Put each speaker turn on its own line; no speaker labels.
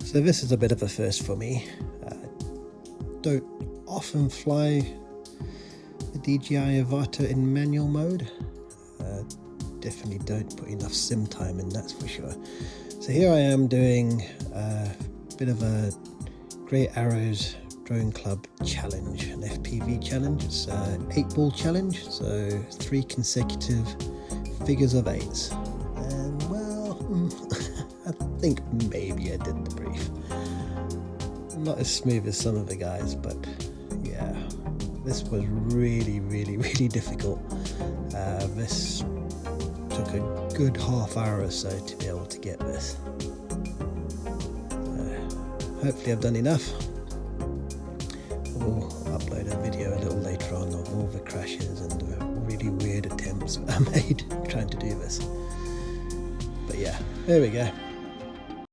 So this is a bit of a first for me. Don't often fly the DJI Avata in manual mode. Definitely don't put enough sim time in, that's for sure. So here I am doing a bit of a Grey Arrows Drone Club challenge, an FPV challenge. It's an 8-ball challenge, so 3 consecutive figures of 8s. And well, I think maybe I did the brief. Not as smooth as some of the guys, but yeah, this was really difficult. This took a good half hour or so to be able to get this. Hopefully I've done enough. We'll upload a video a little later on of all the crashes and the really weird attempts I made trying to do this. But yeah, there we go.